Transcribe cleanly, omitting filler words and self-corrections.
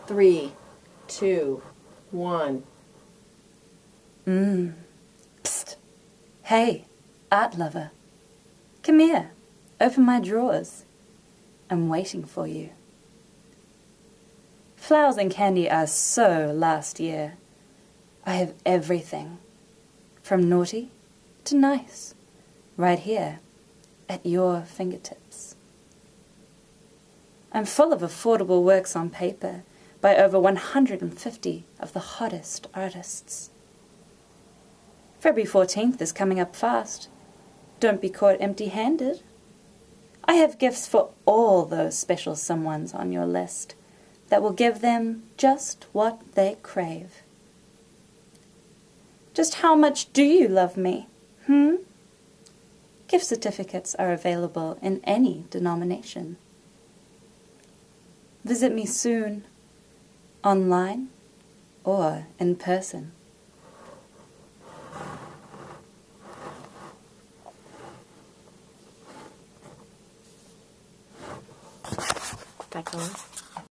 3, 2, 1. Psst. Hey, art lover. Come here. Open my drawers. I'm waiting for you. Flowers and candy are so last year. I have everything, from naughty to nice, right here at your fingertips. I'm full of affordable works on paper by over 150 of the hottest artists. February 14th is coming up fast. Don't be caught empty-handed. I have gifts for all those special someones on your list that will give them just what they crave. Just how much do you love me? Gift certificates are available in any denomination. Visit me soon, online or in person. Back on.